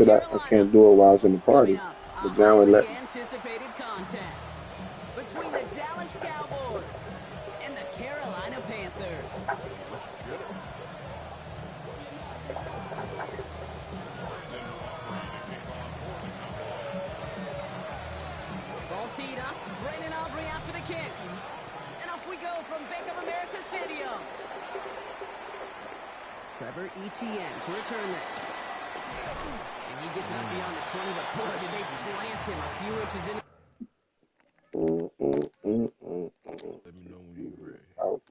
said I can't do it while I was in the Coming party. up, a But now it highly let. anticipated contest between the Dallas Cowboys and the Carolina Panthers. Ball teed up, Brandon Aubrey out for the kick. And off we go from Bank of America Stadium. Trevor Etienne to return this. And he gets out beyond the 20, but boy, did they plant him a few inches in. Let me know when you're ready. Out.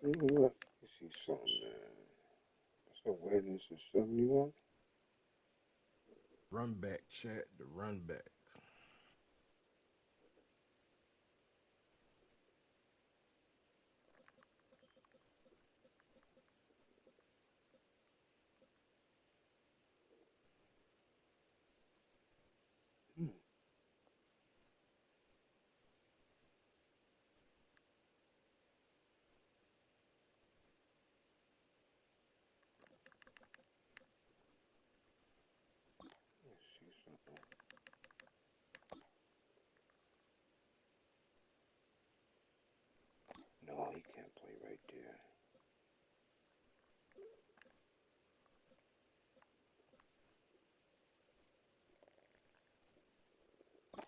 You know what? Let's see something there. So awareness is 71. Run back, chat, the run back. Let's see something. No, he can't play right there.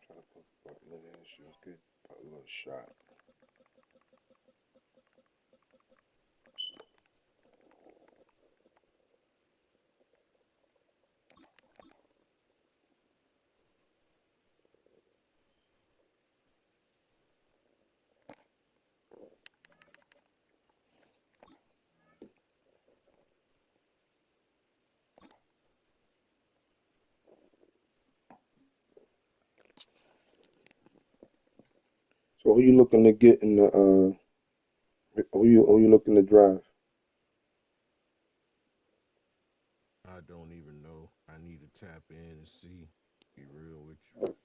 Try to put Butler there. She was good. Butler shot. So who you looking to get in the who you looking to drive? I don't even know. I need to tap in and see. Be real with you.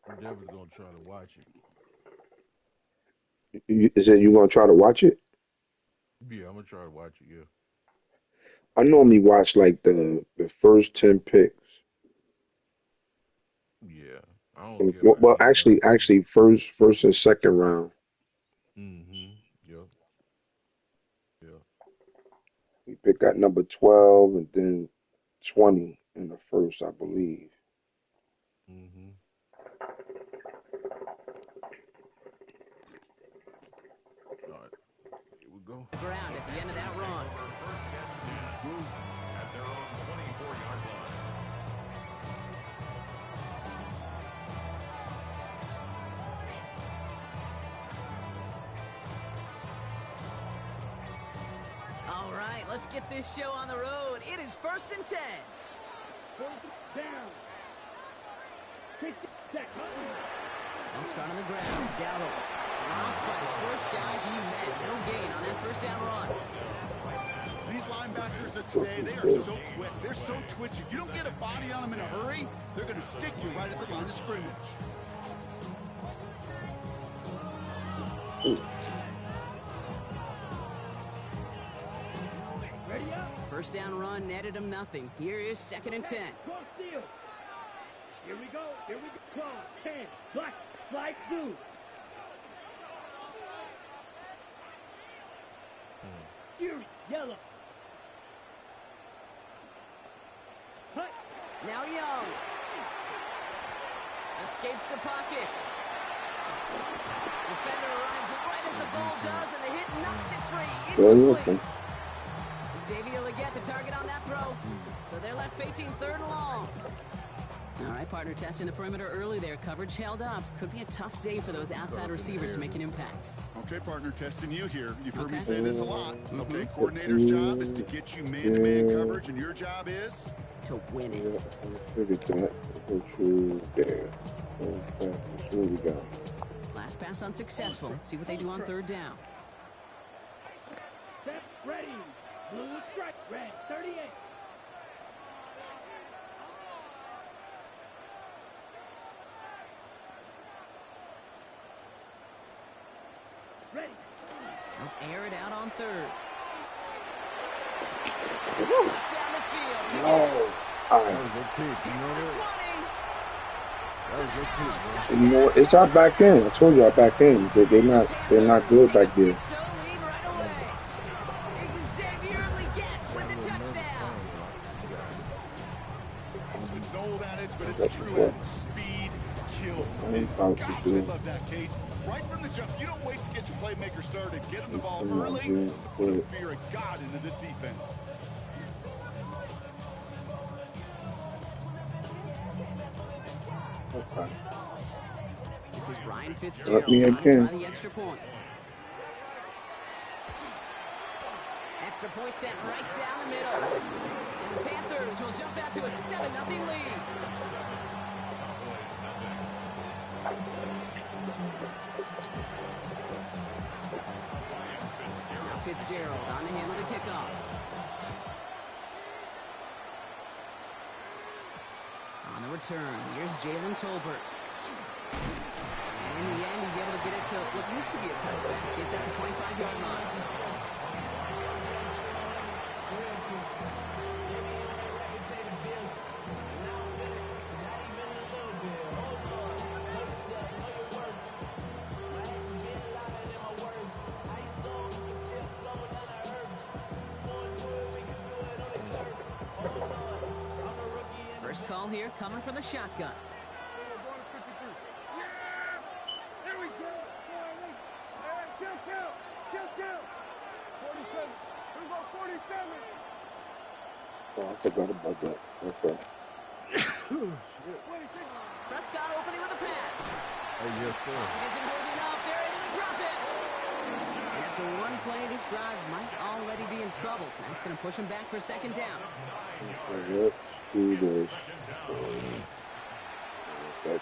I'm definitely gonna try to watch it. Is it you gonna try to watch it? Yeah, I'm gonna try to watch it. Yeah. I normally watch like the first 10 picks. Yeah. I don't care about Well, any other team. actually, first and second round. Mm-hmm. Yep. Yep. We pick at number 12 and then 20 in the first, I believe. Mm-hmm. All right. Here we go. Ground at the end of that run. First and 10 at their own 24-yard line. All right, let's get this show on the road. It is 1st and 10. Down. They'll start on the ground. Gallo drops by the first guy he met. No gain on that first down run. These linebackers of today, they are so quick. They're so twitchy. You don't get a body on them in a hurry, they're going to stick you right at the line of scrimmage. Ready up. First down run netted him nothing. Here is 2nd and 10. Cross field. Here we go. Here we go. Cross. 10. Black. Slide through. Fury. Yellow. Cut. Now Young. Escapes the pocket. Defender arrives right as the ball does, and the hit knocks it free. Good Incomplete. looking. Xavier Leggett the target on that throw. So they're left facing 3rd and long. All right, partner, testing the perimeter early there. Coverage held up. Could be a tough day for those outside receivers to make an impact. Okay, partner, testing you here. You've heard me Okay. say this a lot. Okay, coordinator's job is to get you man-to-man coverage, and your job is? To win Yeah, it. I figured that. Go through there. Okay, that's what we got. Last pass unsuccessful. Let's see what they do on 3rd down. Set. Ready. Blue strike. Red. 38. They'll air it out on third. Woo. Down the field. No. All That right. was a pick. You Hits know the that? 20. That was a pick, bro. You know what? It's our back end. I told y'all back end. They're not good back there. 6-0 lead right away. Xavier Leggett with the touchdown. It's an old adage, but it's a That's true what- adage. Speed kills. I ain't And about to gosh, do I it. love that, Kate. Right from the jump, you don't wait to get your playmaker started. Get him the ball I'm not early doing to put a it. fear of God into this defense. Okay. This is Ryan Let Fitzgerald me trying to again. try the extra point. Extra point sent right down the middle. And the Panthers will jump out to a 7-0 lead. Now Fitzgerald on to handle the kickoff. On the return, here's Jalen Tolbert. And in the end, he's able to get it to what used to be a touchback. It's at the 25-yard line. First call here coming from the shotgun. Here we go. Count. 47. Here we go, 47. Oh, I forgot about that. Okay. Prescott opening with a pass. Hey, yes, sir. He isn't holding up. They're able to drop it. And after one play, this drive might already be in trouble. That's going to push him back for second down. Okay, let's do this. Okay.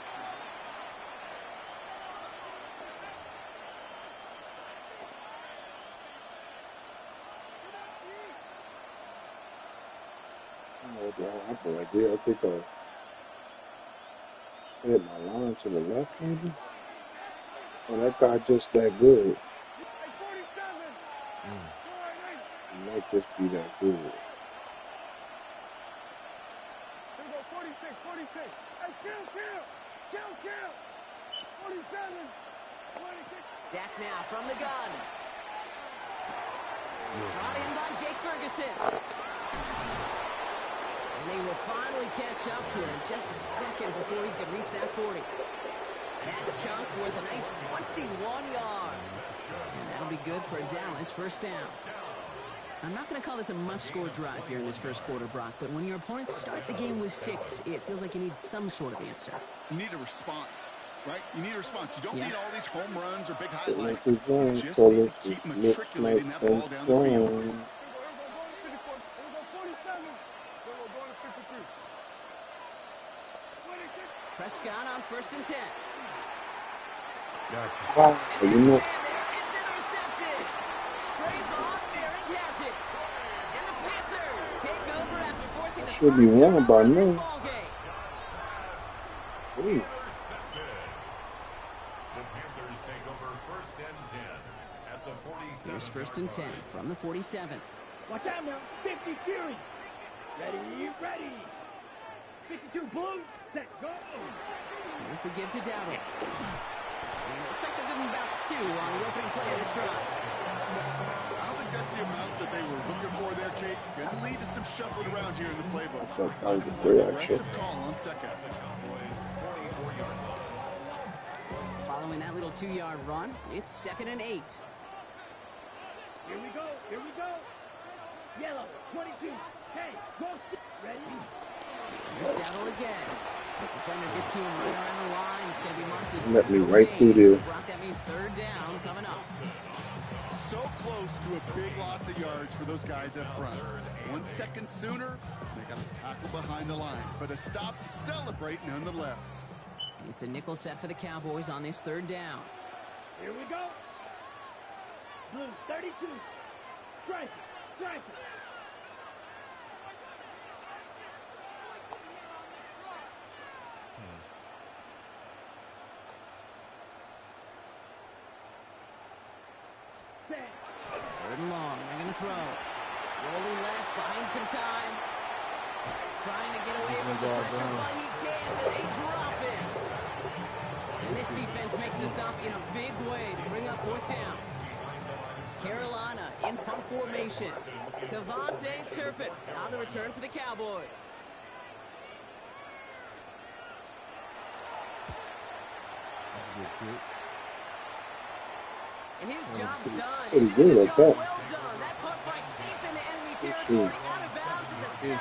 I don't know what the hell happened right there. I think I hit my line to the left, maybe? Oh, that guy just that good. Hey, 47. He might just be that good. Here we go, 46. Hey, count. 47. 26. Dak now from the gun. Brought in by Jake Ferguson. And they will finally catch up to him in just a second before he could reach that 40. That chunk worth a nice 21 yards. And that'll be good for a Dallas first down. I'm not going to call this a must-score drive here in this first quarter, Brock, but when your opponents start the game with 6, it feels like you need some sort of answer. You need a response, right? You need a response. You don't Yeah. need all these home runs or big It highlights. looks You like just so need to looks keep like matriculating that ball down the field. Here we go, 47. Here we go, 47. Then we're going to 53. 26. Prescott on 1st and 10. Gotcha. wow. And You know, it's intercepted. Trayvon Merrick has it. And the Panthers take over after forcing the should be first won by turnover of this now. ball game. Jeez. The Panthers take over 1st and 10 at the 47. Here's 1st and 10 from the 47. Watch out now. 50 Fury. Ready. 52 Blues. Set. Go. Here's the give to Dowdle. And it looks like they're giving about 2 on the opening play of this drive. I don't think that's the amount that they were looking for there, Kate. Going to lead to some shuffling around here in the playbook. So that was a great action. Aggressive call on second. The Cowboys 44-yard line. Following that little 2-yard run, it's 2nd and 8. Here we go. Yellow. 22. Hey, go. Ready. Here's Dowdle again. Defender gets to him right around the line. It's going to be marked as Let me no right gain. through there. So Brock, that means 3rd down coming up. So close to a big loss of yards for those guys up front. 1 second sooner, they got to tackle behind the line. But a stop to celebrate nonetheless. It's a nickel set for the Cowboys on this 3rd down. Here we go. Blue. 32. Strike. Set. Third and long. They're going to throw. Rolling left, behind some time. Trying to get away from the pressure, but he can't, and they drop it. And this defense makes the stop in a big way to bring up fourth down. Carolina in punt formation. Cavante Turpin on the return for the Cowboys. And his job's done. And it is a job well done. That punt fights deep into enemy territory, out of bounds at the 7.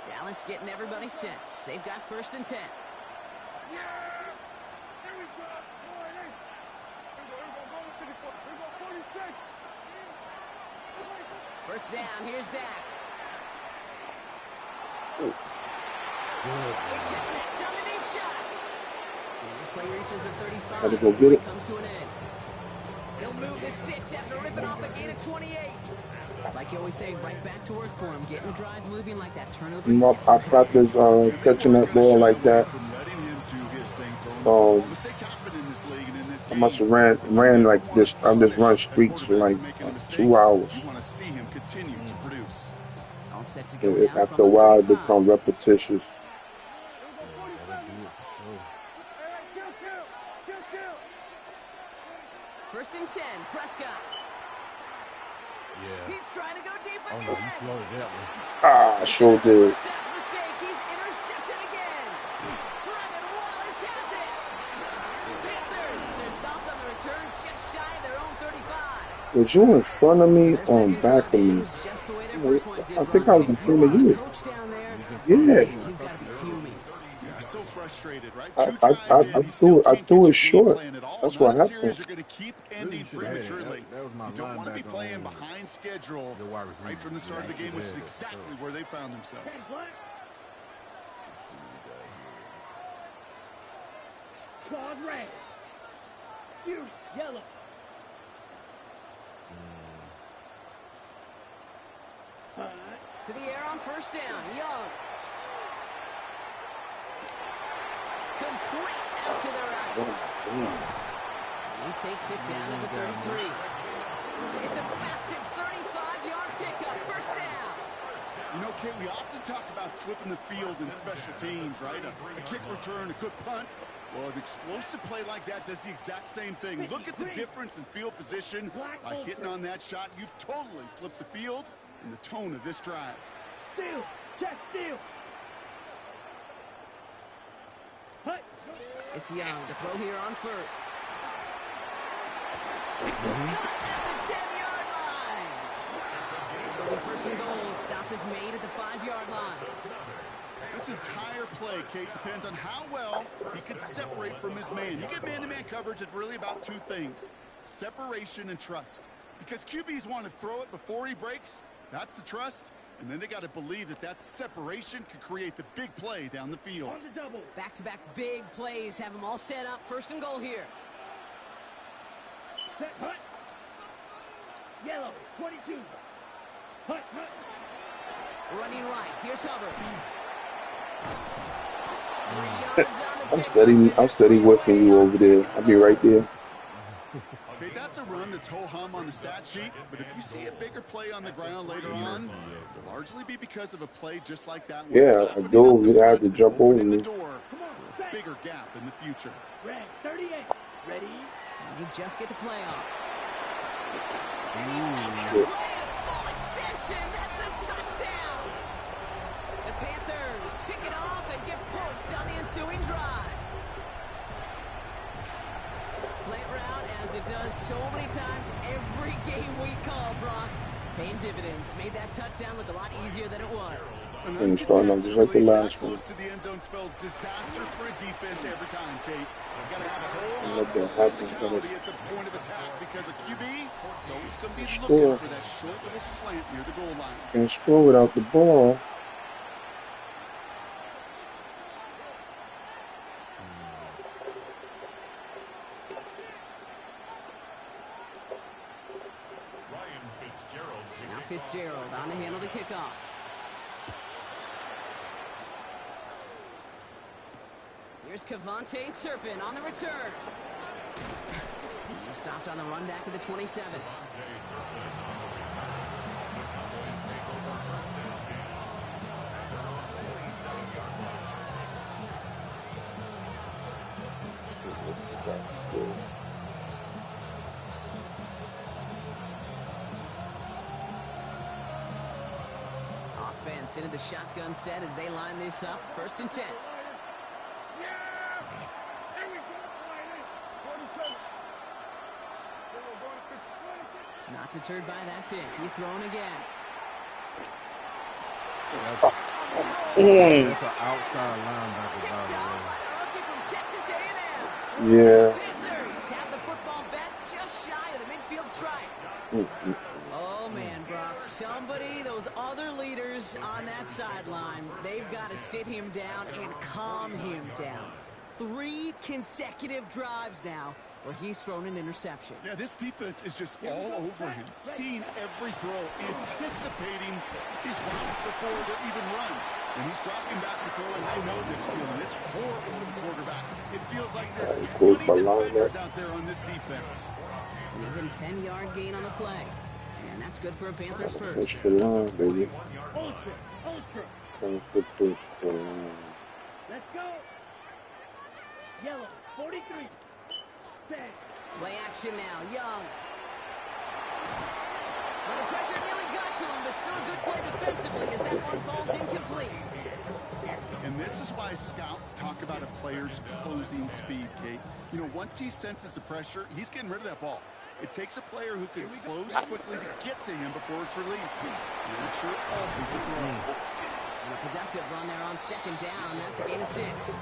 Dallas getting everybody set. They've got 1st and 10. First down, here's Dak. It connects on the deep shot. And this play reaches the 35. Had to go get it. Comes to an end. He'll move the sticks after ripping off a gain of 28. It's like you always say, right back to work for him. Getting the drive moving like that turnover. You know, I practice catching that ball like that. I must have ran like this. I just run streaks for like 2 hours. After a while, it becomes repetitious. First and 10, Prescott. Yeah. He's trying to go deep again. He slowed that one. Ah, I sure did. Mistake. He's intercepted again. Trevor Wallace has it. And the Panthers are stopped on the return just shy of their own 35. Was you in front of me or back of me? I think I was in front of you. Yeah. You've got to be fuming. So frustrated, right? I threw it short. That's what happened. Are going to keep ending prematurely. You don't want to be playing behind schedule right from the start of the game, which is exactly where they found themselves. Claude red. You yellow. To the air on first down. Young. Complete out to the right. He takes it down to the 33. It's a massive 35-yard pickup. First down. You know, Kate, we often talk about flipping the field in special teams, right? A kick return, a good punt. Well, an explosive play like that does the exact same thing. Look at the difference in field position. By hitting on that shot, you've totally flipped the field and the tone of this drive. Steal. Check steal. It's Young to throw here on first. Cut at the 10-yard line. It'll be first and goal. Stop is made at the 5-yard line. This entire play, Kate, depends on how well he can separate from his man. You get man-to-man coverage, it's really about 2 things: separation and trust. Because QBs want to throw it before he breaks. That's the trust. And then they got to believe that that separation could create the big play down the field. On the double. Back-to-back big plays. Have them all set up. First and goal here. Set, hut. Yellow, 22. Hut. Running right. Here's Hubbard. I'm steady whiffing you over there. I'll be right there. Okay, that's a run that's ho-hum on the stat sheet, but if you see a bigger play on the ground later on, it'll largely be because of a play just like that one. Yeah, I do. You had to jump over me. Bigger gap in the future. Red, 38. Ready? You just get the play off. And he makes the play at full extension. That's a touchdown. The Panthers pick it off and get points on the ensuing drive. Slant route, as it does so many times every game we call, Brock. Paying dividends. Made that touchdown look a lot easier than it was. And starting off just like the last one. Close to the end zone spells disaster for a defense every time, Kate. You got to have a whole Let lot that of happen, physicality at the point of attack because a QB is always going to be Score. looking for that short little slant near the goal line. Can't score without the ball. Now Fitzgerald on to handle the kickoff. Here's Cavante Turpin on the return. He stopped on the run back of the 27. Offense into the shotgun set as they line this up. 1st and 10. Not deterred by that pick. He's thrown again. That's an outside linebacker, by the way. By the rookie from Texas A&M. Yeah. The Panthers have the football back just shy of the midfield stripe. Oh, man, Brock. Somebody, those other leaders on that sideline, they've got to sit him down and calm him down. 3 consecutive drives now where he's thrown an interception. Yeah, this defense is just all over him, seeing every throw, anticipating these routes before they're even run. And he's dropping back to throw, and I know this feeling. It's horrible as a quarterback. It feels like there's 20 defenders out there on this defense. An even 10-yard gain on the play. And that's good for a Panthers first. Push the line, baby. Ultra. Push the line. Let's go. Yellow, 43. Play action now, Young. Well, the pressure nearly got to him, but still a good play defensively as that one falls incomplete. And this is why scouts talk about a player's closing speed, Kate. You know, once he senses the pressure, he's getting rid of that ball. It takes a player who can close quickly to get to him before it's released. Not sure alters the throw. And a productive run there on 2nd down. That's a gain of 6.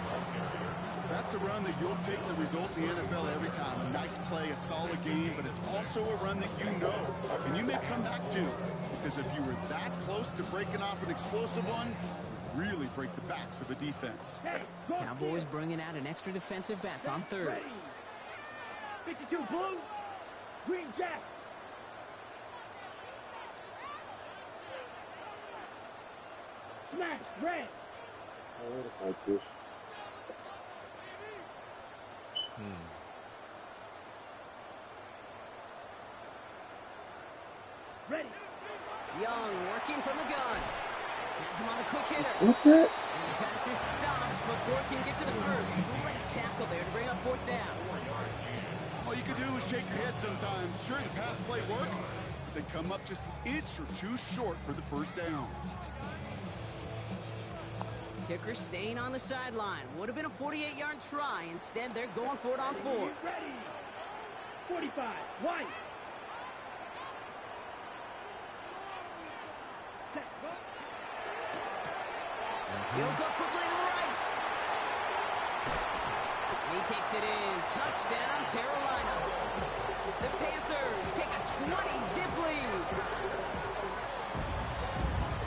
That's a run that you'll take the result in the NFL every time. A nice play, a solid game, but it's also a run that you know. And you may come back to, because if you were that close to breaking off an explosive one, it would really break the backs of a defense. Cowboys bringing out an extra defensive back on 3rd. 52 blue, green jack. Smash red. I like this. Ready. Young working from the gun. Has him on the quick hitter. Okay. And the pass is stopped before it can get to the first. Great tackle there to bring up 4th down. All you can do is shake your head sometimes. Sure, the pass play works, but they come up just an inch or two short for the 1st down. Kicker staying on the sideline. Would have been a 48-yard try. Instead, they're going for it on 4. Ready. 45, white. He'll go quickly to the right. He takes it in. Touchdown, Carolina. The Panthers take a 20-zip lead.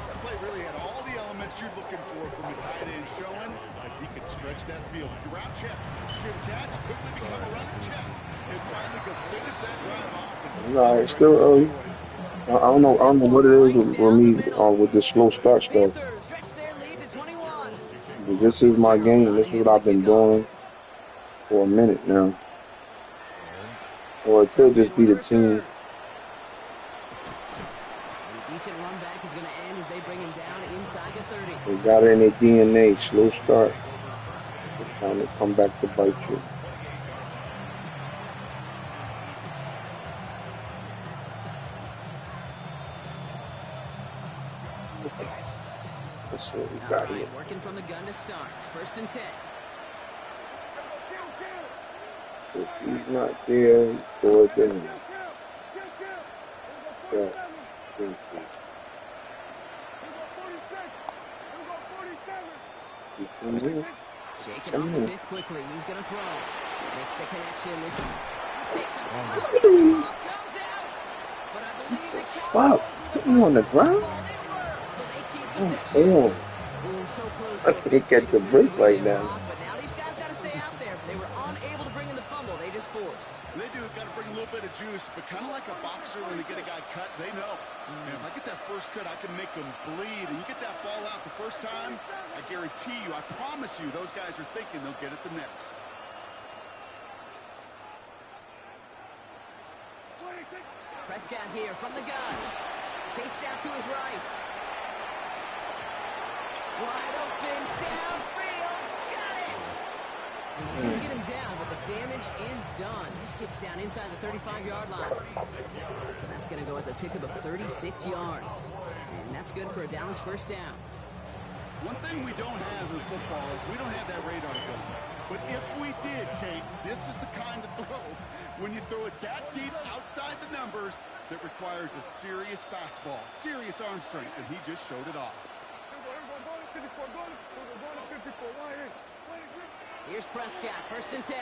That play really had all the elements you're looking for from a tight end, showing that he could stretch that field. Your route check, secure the catch, quickly become a runner check, and finally go finish that drive off. Nah, it's still early. I don't know what it is with me with this slow start stuff. But this is my game. This is what I've been doing for a minute now. Or it could just be the team. Decent run back is going to end as they bring him down inside the 30. They got it in their DNA. Slow start. They're trying to come back to bite you. Let's see what we got here. Working from the gun to start. 1st and 10. If he's not there, throw it in. Yeah. Shaking off a bit quickly. He's going to throw. Makes the connection. This takes him. Comes out. But I believe the Stop. Put me on the ground. Oh, I can't catch the break right now. But now these guys got to stay out there. They were unable to bring in the fumble. They just forced. They do got to bring a little bit of juice, but kind of like a boxer when they get a guy cut, they know. Man, if I get that first cut, I can make them bleed. And you get that ball out the first time, I guarantee you, I promise you, those guys are thinking they'll get it the next. Prescott here from the gun. Chased out to his right. Wide open, downfield, got it! And they do get him down, but the damage is done. This gets down inside the 35-yard line. So that's going to go as a pickup of 36 yards. And that's good for a Dallas first down. One thing we don't have in football is we don't have that radar gun. But if we did, Kate, this is the kind of throw, when you throw it that deep outside the numbers, that requires a serious fastball, serious arm strength, and he just showed it off. Here's Prescott, 1st and 10.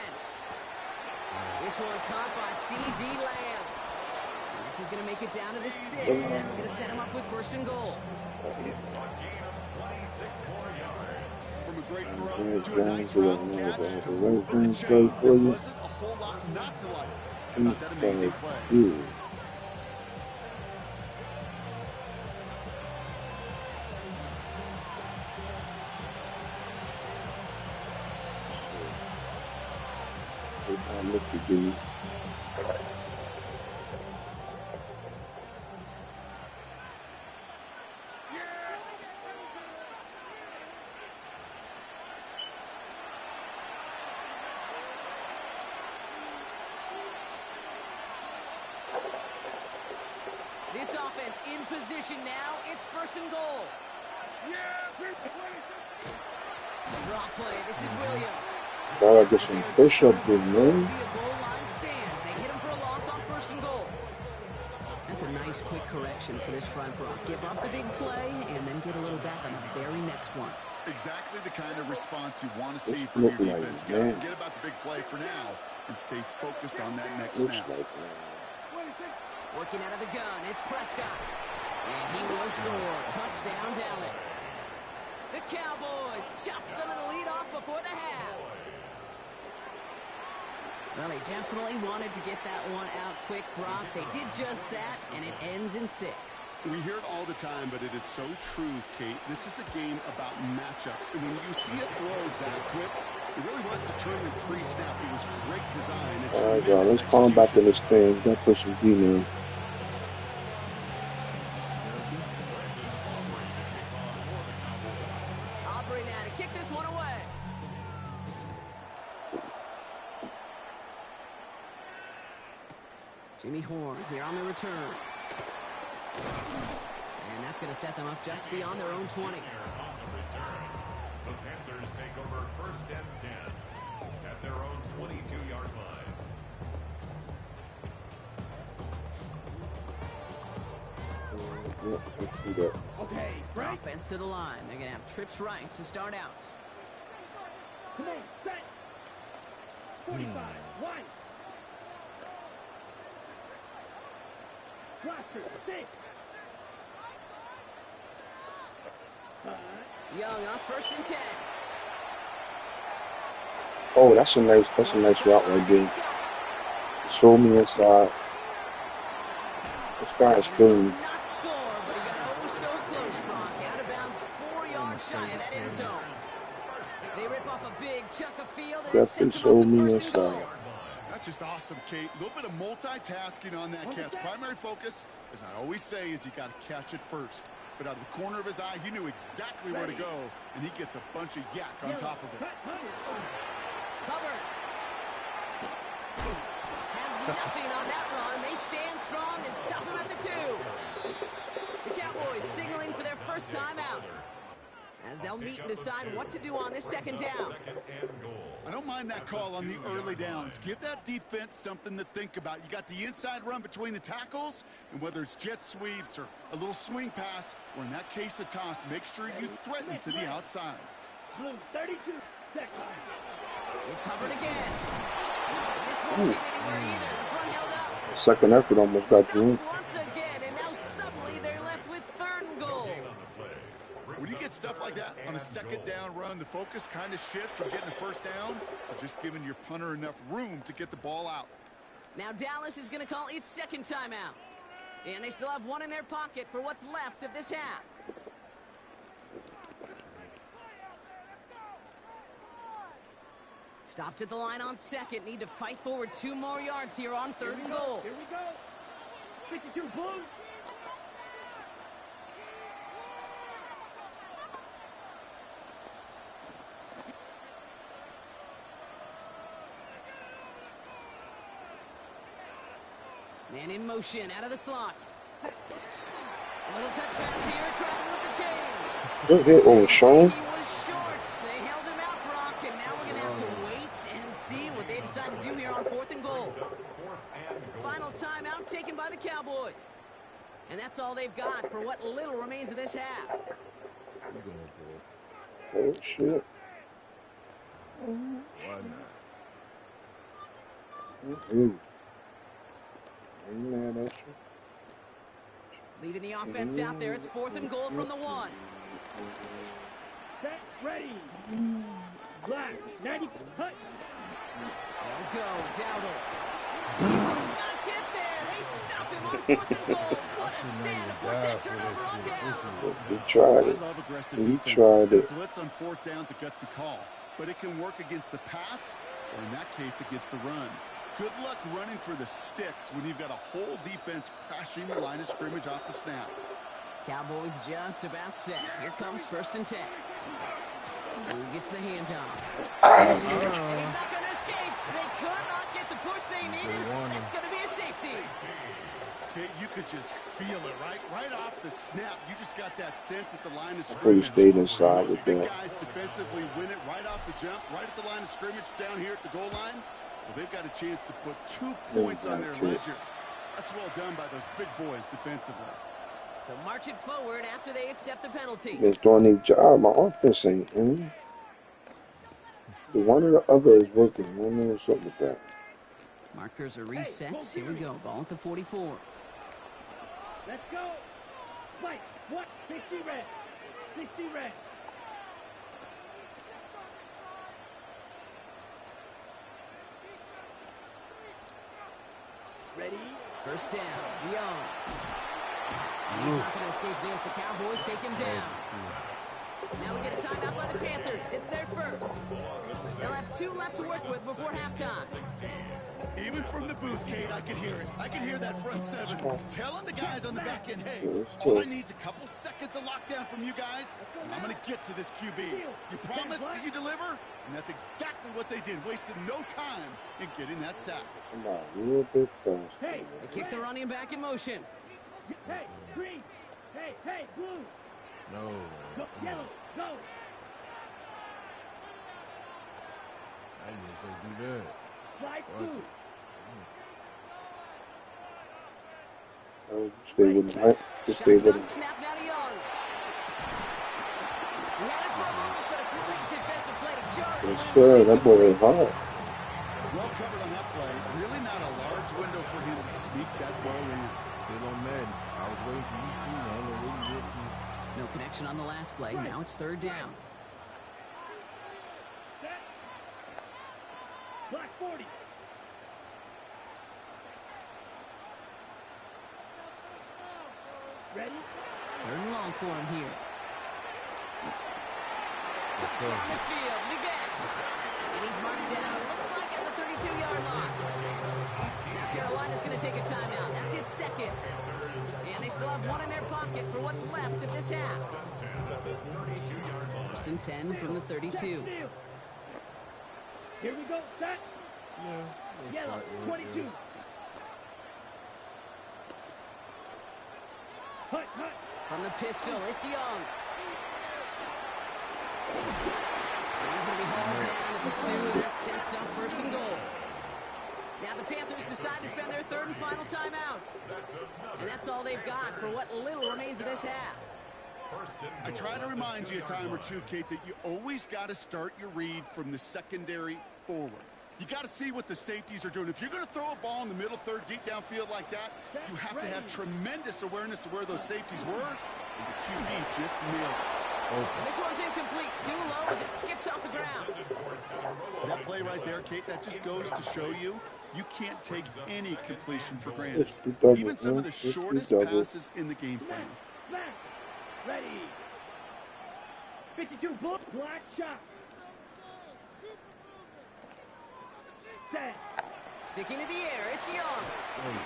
This one caught by C.D. Lamb. And this is going to make it down to the 6. That's going to set him up with 1st and goal. From a great throw to a nice route catch to move the chain. There wasn't a whole lot not to like about that amazing play. Look at you. This offense in position now. It's 1st and goal. Draw play. This is Williams. Gotta get some fish up there, man. They hit him for a loss on 1st and goal. That's a nice quick correction for this front, Brock. Give up the big play and then get a little back on the very next one. Exactly the kind of response you want to see from your defense. You gotta forget about the big play for now and stay focused on that next snap. Working out of the gun, it's Prescott. And he will score. Touchdown, Dallas. The Cowboys chop some of the lead off before the half. Well, they definitely wanted to get that one out quick, Brock. They did just that, and it ends in 6. We hear it all the time, but it is so true, Kate. This is a game about matchups. And when you see it throw that quick, it really was determined pre-snap. It was great design. All right, y'all. Let's calm back in this thing. Gotta put some D in. Aubrey now to kick this one away. Jimmy Horn here on the return. And that's going to set them up just beyond their own 20. The Panthers take over 1st and 10 at their own 22-yard line. Let's do that. Okay, right. Offense to the line. They're going to have trips right to start out. Come on, set. 45, 1. Roster, 6. Young on 1st and 10. Oh, that's a nice route right there. Show me inside. This guy is killing me. Not score, but he got oh so close, Brock. Out of bounds, 4 yards shy of that end zone. They rip off a big chunk of field and Definitely sets them show up with me 1st and inside. goal. That's just awesome, Kate. A little bit of multitasking on that catch. Primary focus, as I always say, is you got to catch it first. But out of the corner of his eye, he knew exactly where to go, and he gets a bunch of yak on top of it. Hubbard has nothing on that run. They stand strong and stop him at the 2. The Cowboys signaling for their first time out, as they'll meet and decide what to do on this 2nd down. I don't mind that call on the early downs. Give that defense something to think about. You got the inside run between the tackles, and whether it's jet sweeps or a little swing pass, or in that case a toss, make sure you threaten to the outside. Blue, 32 seconds. It's Hubbard again. This won't get anywhere either. The front held up. Second effort almost got through. Stopped once again, and now suddenly they're left with 3rd and goal. When you get stuff like that on a 2nd down run, the focus kind of shifts from getting a 1st down to just giving your punter enough room to get the ball out. Now Dallas is going to call its second timeout. And they still have one in their pocket for what's left of this half. Stopped at the line on second. Need to fight forward 2 more yards here on 3rd and goal. Here we go. 52 Blues. Man in motion, out of the slot. A little touch pass here, trying to move the chains. Good hit over Sean. He was short. They held him out, Brock, and now we're going to have to wait and see what they decide to do here on 4th and goal. Final timeout taken by the Cowboys. And that's all they've got for what little remains of this half. Oh, shit. Why not? Ain't mad at you. Leading the offense out there, it's 4th and goal from the 1. Set, ready. Black, 90, hut. They'll go, Dowdle. Not get there. They stop him on 4th and goal. What a stand to force that turnover on downs. He tried I it. love aggressive He defenses. tried it. Blitz on 4th down's a gutsy call, but it can work against the pass, or in that case, against the run. Good luck running for the sticks when you've got a whole defense crashing the line of scrimmage off the snap. Cowboys just about set. Here comes 1st and 10. Who gets the handoff? And he's not going to escape. They could not get the push they needed. It's going to be a safety. Okay, you could just feel it, right? Right off the snap, you just got that sense at the line of Could have scrimmage. stayed inside Those with big that. guys defensively win it right off the jump, right at the line of scrimmage, down here at the goal line. Well, they've got a chance to put 2 points on their ledger. That's well done by those big boys defensively. So march it forward after they accept the penalty. They're doing their job. My offense ain't. The one or the other is working. I don't know something with that. Markers are reset. Here we go. Ball at the 44. Let's go. Fight. What? 60 red. 60 red. Ready? 1st down. Young. And he's not going to escape this. The Cowboys take him down. Now we get a timeout by the Panthers. It's their first. They'll have 2 left to work with before halftime. Even from the booth, Kate, I could hear it. I could hear that front 7 telling the guys on the back end, hey, all I need is a couple seconds of lockdown from you guys, and I'm going to get to this QB. You promise that you deliver? And that's exactly what they did. Wasted no time in getting that sack. Come on, real bit fast. Hey. They kick the running back in motion. Hey, green. Hey, hey, blue. No. Go, yellow. Go. I didn't say do that. Fly blue. Oh, stay with him, right? Just stay with Shotgun him. snap now to Young. He had it for a moment, but a great defensive play to jar it. Yes, sir. That boy is hard. Well covered on that play. Really not a large window for him to sneak that throw in. Still on Madden. I was waiting for you too. I don't know what you did to. No connection on the last play. Now it's 3rd down. Set. Black 40. Ready? 3rd and long for him here. Down the field, Miguel. And he's marked down. Looks like at the 32-yard line. Now Carolina's going to take a timeout. That's its 2nd. And they still have 1 in their pocket for what's left of this half. 1st and 10 from the 32. Here we go. Set. Yellow. 22. Hut, hut. From the pistol, it's Young. And he's going to be hauled down at the 2. That sets up 1st and goal. Now the Panthers decide to spend their 3rd and final timeout. And that's all they've got for what little remains of this half. I try to remind you a time or two, Kate, that you always got to start your read from the secondary forward. You got to see what the safeties are doing. If you're going to throw a ball in the middle third, deep downfield like that, you have to have tremendous awareness of where those safeties were. And the QB just nailed it. And this one's incomplete. Too low as it skips off the ground. That play right there, Kate, that just goes to show you You can't take any completion for granted. Double, Even some of the shortest passes in the game plan. Smack. Ready. 52 blue. Black shot. Set. Sticking to the air, it's Young. And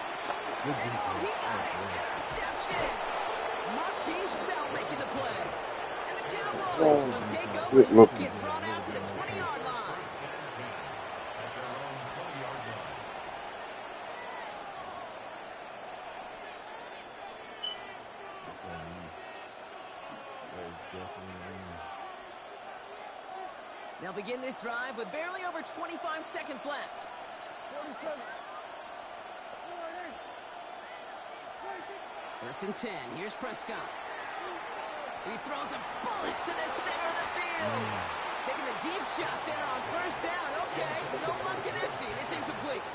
oh, he got it! Interception! Marquise Bell making the play. And the Cowboys will take over as this gets brought out to the 20-yard line. They'll begin this drive with barely over 25 seconds left. First and 10. Here's Prescott. He throws a bullet to the center of the field. Taking a deep shot there on first down. Okay, no luck connecting. It's incomplete.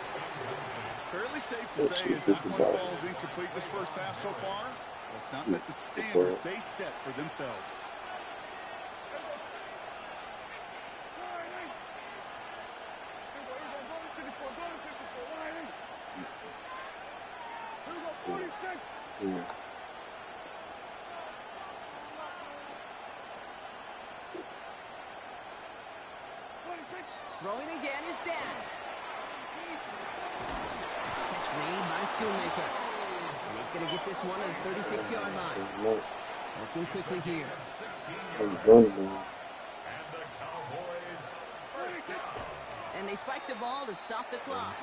Fairly safe to say as that one falls incomplete this first half so far. It's not met the standard they set for themselves. Throwing again is Dan. Catch made by Schoonmaker. And he's going to get this one at the 36-yard line. Working quickly here. And they spike the ball to stop the clock.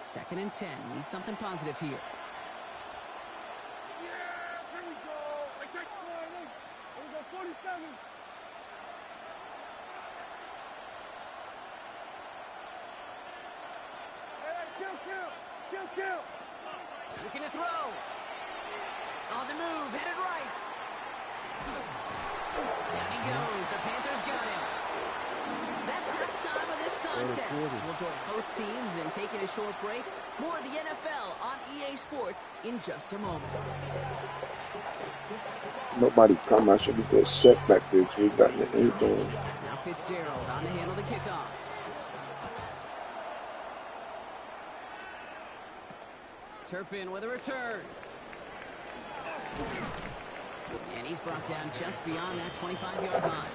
Second and 10. Need something positive here. Yeah, here we go. Here we go, 47. Hey, kill. Looking to throw. On the move, headed right. Down he goes. The Panthers got him. That's halftime of this contest. We'll join both teams in taking a short break. More of the NFL on EA Sports in just a moment. Nobody come. I should be good set back there till we got in the end zone. Now Fitzgerald on to handle the kickoff. Turpin with a return. And he's brought down just beyond that 25-yard line.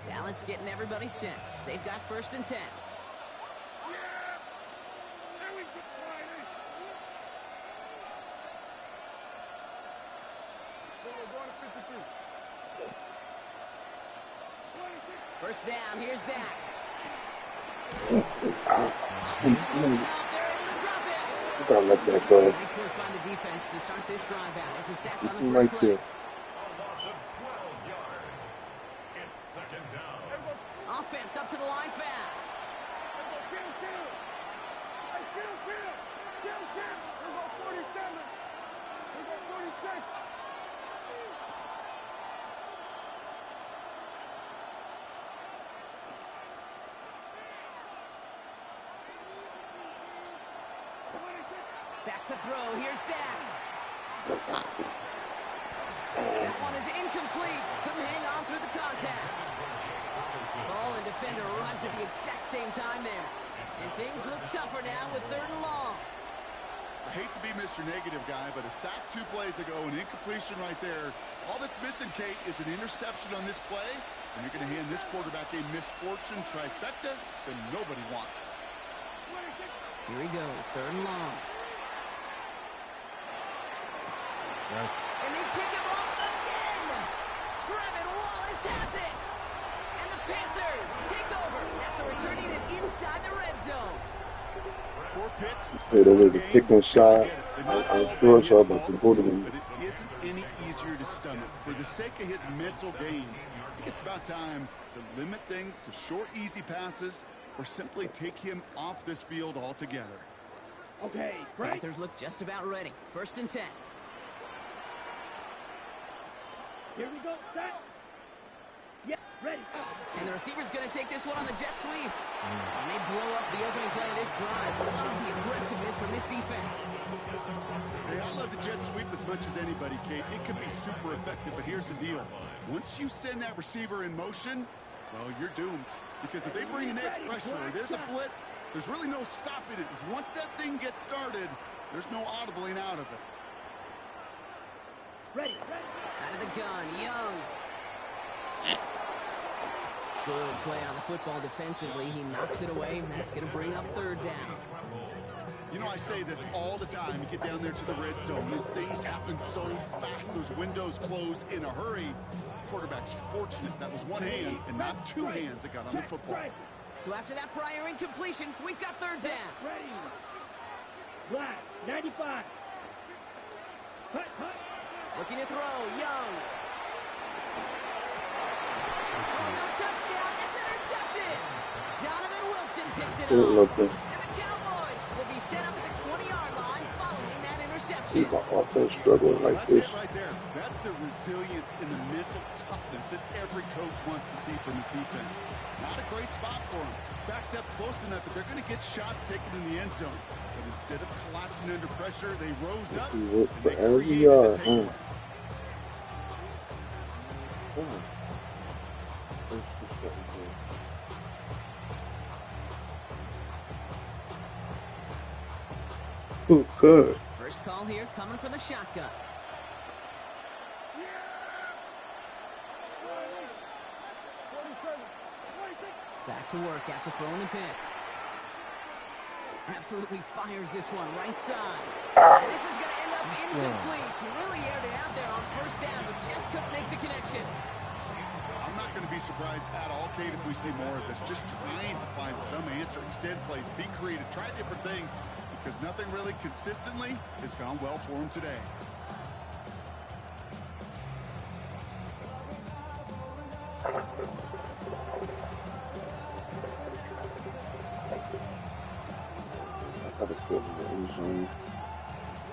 Dallas getting everybody set. They've got first and 10. First down, here's Dak. You gotta let that go. Nice work by the defense to start this drive out. It's a sack on the first right play. there. Loss of 12 yards. It's second down. Offense up to the line fast. Back to throw. Here's Dak. That one is incomplete. Couldn't hang on through the contact. Ball and defender arrived at the exact same time there. And things look tougher now with third and long. I hate to be Mr. Negative guy, but a sack 2 plays ago, an incompletion right there. All that's missing, Kate, is an interception on this play, and you're going to hand this quarterback a misfortune trifecta that nobody wants. Here he goes, third and long. And they pick him off again! Trevin Wallace has it! And the Panthers take over after returning it inside the red zone. 4 picks. Hey, there was a pick inside. I'm sure it's all about the bullying. But it isn't any easier to stomach. For the sake of his mental game, I think it's about time to limit things to short, easy passes or simply take him off this field altogether. Okay, great. Panthers look just about ready. First and 10. Here we go, set. Yeah, ready. And the receiver's going to take this one on the jet sweep. And they blow up the opening play of this drive. Love the aggressiveness from this defense. Hey, I love the jet sweep as much as anybody, Kate. It can be super effective, but here's the deal. Once you send that receiver in motion, well, you're doomed. Because if they bring an edge pressure or there's a blitz, there's really no stopping it. Once that thing gets started, there's no audibling out of it. Ready. Out of the gun, Young. Good play on the football defensively. He knocks it away, and that's going to bring up third down. You know, I say this all the time. You get down there to the red zone, and things happen so fast. Those windows close in a hurry. Quarterback's fortunate that was one hand and not two hands that got on the football. So after that prior incompletion, we've got third down. Ready. Black, 95. Hut. Looking to throw, Young. Oh, no touchdown. It's intercepted. Donovan Wilson picks it up. And the Cowboys will be set up at the 20-yard line following that interception. My offense struggling like this. That's it right there. That's the resilience and the mental toughness that every coach wants to see from his defense. Not a great spot for him. Backed up close enough that they're going to get shots taken in the end zone. But instead of collapsing under pressure, they rose up. He went for They every created yard. the takeaway. Good. First call here coming from the shotgun. Back to work after throwing the pick. Absolutely fires this one right side. And this is going to end up incomplete. He really aired it out there on first down, but just couldn't make the connection. I'm not going to be surprised at all, Kate, if we see more of this. Just trying to find some answer, extend plays, be creative, try different things, because nothing really consistently has gone well for him today.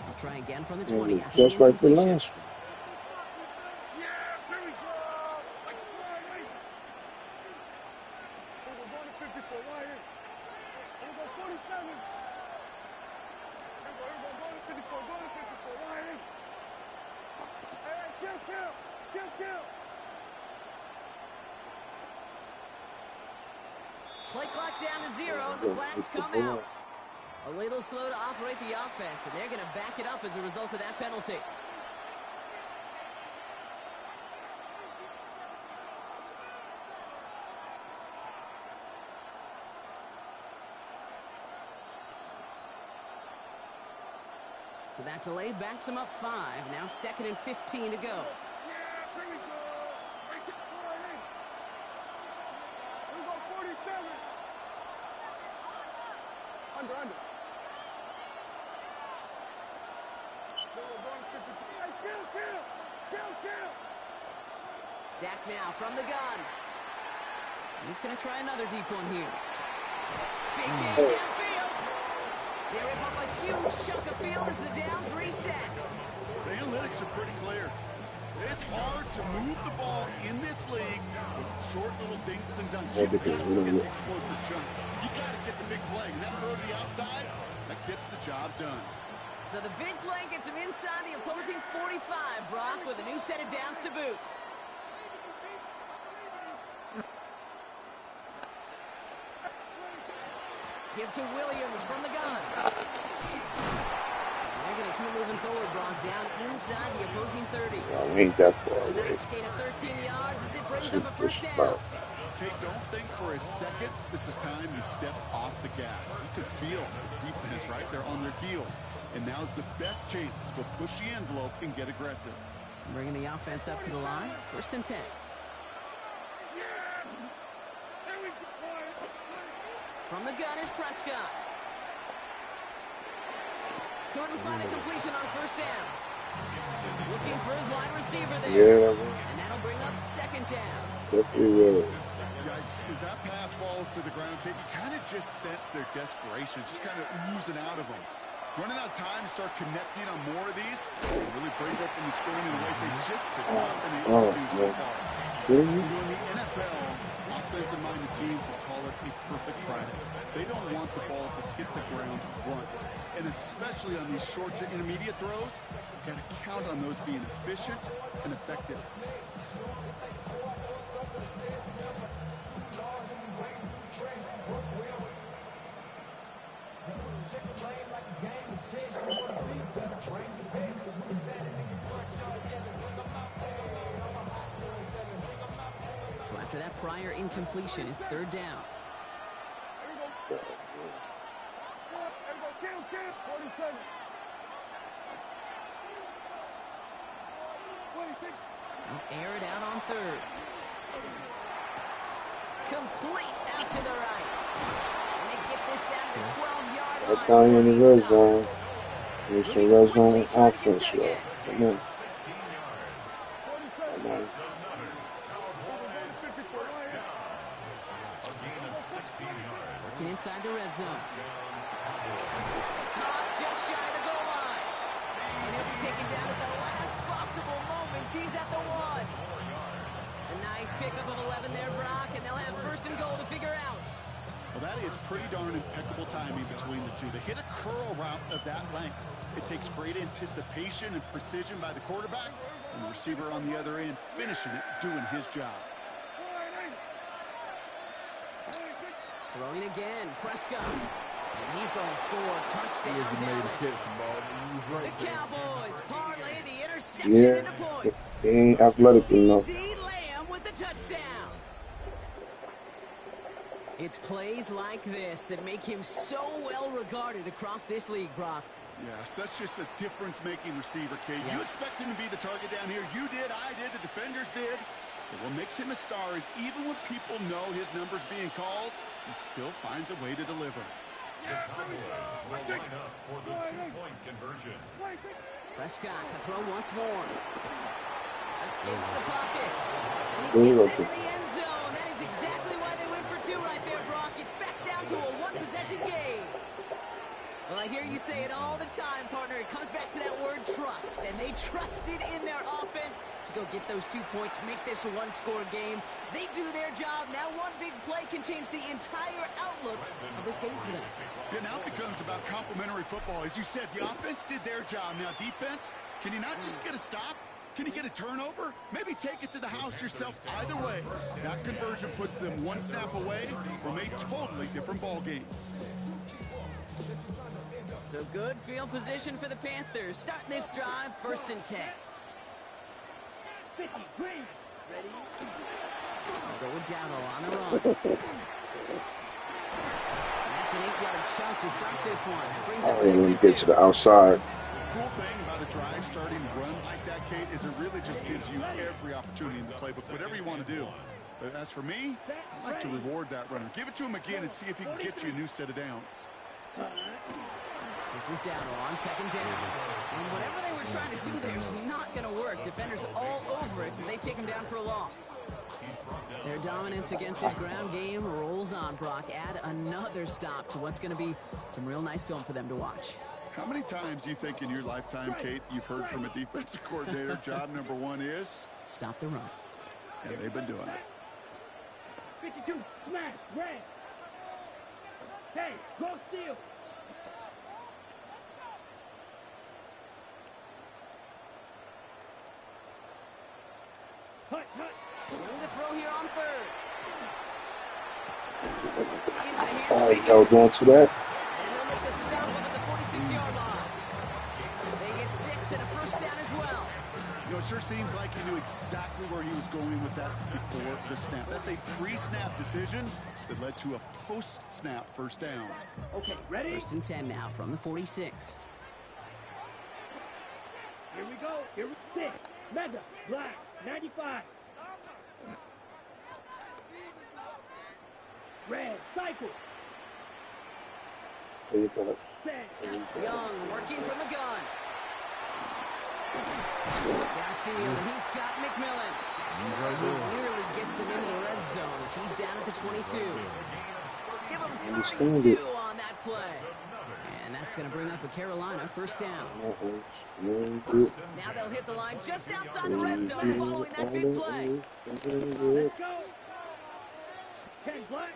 I'll try again from the 20. Just like the last one. Play clock down to 0, and the flags come out. A little slow to operate the offense, and they're going to back it up as a result of that penalty. So that delay backs them up 5. Now 2nd and 15 to go. Dak now from the gun. He's going to try another deep one here. Big game downfield. They rip up a huge chunk of field as the downs reset. The analytics are pretty clear. It's hard to move the ball in this league with short little dinks and dunks. You've got to get the explosive chunk. You got to get the big play. And that throw to the outside, that gets the job done. So the big play gets him inside the opposing 45, Brock, with a new set of downs to boot. Give to Williams from the gun. And they're going to keep moving forward, Brock, down inside the opposing 30. Ain't that far A away. nice gain of 13 yards as it brings up a first down. Okay, don't think for a second this is time you step off the gas. You can feel this defense right there on their heels. And now's the best chance to go push the envelope and get aggressive. Bringing the offense up to the line. 1st and 10. From the gun is Prescott. Couldn't find a completion on first down. Looking for his wide receiver there. And that'll bring up 2nd down. Yikes, as that pass falls to the ground, Kate, you kind of just sense their desperation, just kind of oozing out of them. Running out of time to start connecting on more of these. Really break open the scoring in a way they just have not been able to do so far. You know, in the NFL, offensive-minded teams will call it a perfect Friday. They don't want the ball to hit the ground once. And especially on these short to intermediate throws, you've got to count on those being efficient and effective. So after that prior incompletion, it's third down. They'll air it out on third. Complete out to the right. And they get this down to the 12-yard line. That's down in the red zone. There's some red zone offense, y'all. Come on. Come on. Working inside the red zone. Caught just shy of the goal line. And he'll be taken down at the last possible moment. He's at the 1. A nice pickup of 11 there, Brock, and they'll have first and goal to figure out. Well, that is pretty darn impeccable timing between the two. To hit a curl route of that length, it takes great anticipation and precision by the quarterback, and the receiver on the other end finishing it, doing his job. Throwing again, Prescott. And he's going to score a touchdown, Dallas. The Cowboys parlay the interception into points. He ain't athletic enough. C.D. Lamb with the touchdown. It's plays like this that make him so well regarded across this league, Brock. Yeah, such just a difference-making receiver, Kate. You expect him to be the target down here. You did, I did, the defenders did. But what makes him a star is even when people know his number's being called, he still finds a way to deliver. The Cowboys will line up for the two-point conversion. Prescott to throw once more. Escapes the pocket. And he gets into the end zone. That is exactly why they went for 2 right there, Brock. It's back down to a one-possession game. Well, I hear you say it all the time, partner. It comes back to that word trust. And they trusted in their offense to go get those 2 points, make this a one-score game. They do their job. Now one big play can change the entire outlook of this game for them. Yeah, now it becomes about complementary football. As you said, the offense did their job. Now defense, can you not just get a stop? Can you get a turnover? Maybe take it to the house yourself. Either way, that conversion puts them one snap away from a totally different ball game. So good field position for the Panthers. Starting this drive, 1st and 10. 50, green. Ready? I'll go with Dowdle on the run. That's an 8-yard chunk to start this one. That brings up And when you get to the outside. The cool thing about a drive starting run like that, Kate, is it really just gives you every opportunity in the playbook, whatever you want to do. But as for me, I like to reward that runner. Give it to him again and see if he can get you a new set of downs. This is Dowdle on 2nd down. And whatever they were trying to do there is not going to work. Defenders all over it, so they take him down for a loss. Their dominance against his ground game rolls on, Brock. Add another stop to what's going to be some real nice film for them to watch. How many times do you think in your lifetime, Kate, you've heard from a defensive coordinator, job number 1 is? Stop the run. And they've been doing it. 52, smash, red. Hey, go steal. Hut, hut. Doing the throw here on 3rd. Y'all going to that? And they'll make the stop up at the 46-yard line. They get 6 and a 1st down as well. You know, it sure seems like he knew exactly where he was going with that before the snap. That's a pre-snap decision that led to a post-snap 1st down. Okay, ready? 1st and 10 now from the 46. Here we go. Here we go. Mega, black, 95. Red, cycle. Young working from the gun. Downfield, and he's got McMillan. He nearly gets them into the red zone as he's down at the 22. Give him 32 on that play. And that's going to bring up a Carolina first down. Now they'll hit the line just outside the red zone following that big play. Let's go. Ken Black.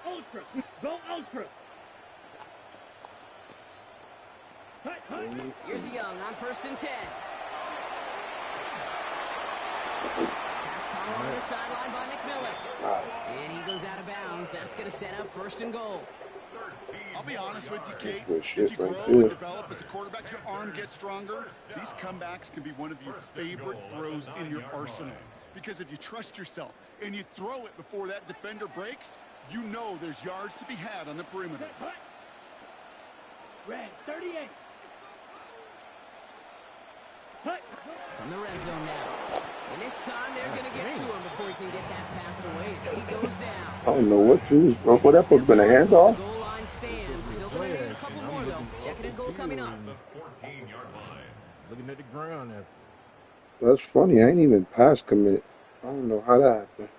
Ultra. Go Ultra. Hut, hut. Here's Young on 1st and 10. Pass caught on the sideline by McMillan. And he goes out of bounds. That's going to set up 1st and goal. I'll be honest with you, Kate. As you grow and develop as a quarterback, your arm gets stronger. These comebacks can be one of your favorite throws in your arsenal. Because if you trust yourself and you throw it before that defender breaks, you know there's yards to be had on the perimeter. Red 38. Hut. From the red zone now. And this time they're going to get to him before he can get that pass away. So he goes down. I don't know what you was for that was gonna hand off. Goal line stands. Still going to need a couple more though. 2nd and goal coming up. The 14-yard line. Looking at the ground after. That's funny. I ain't even pass commit. I don't know how that happened.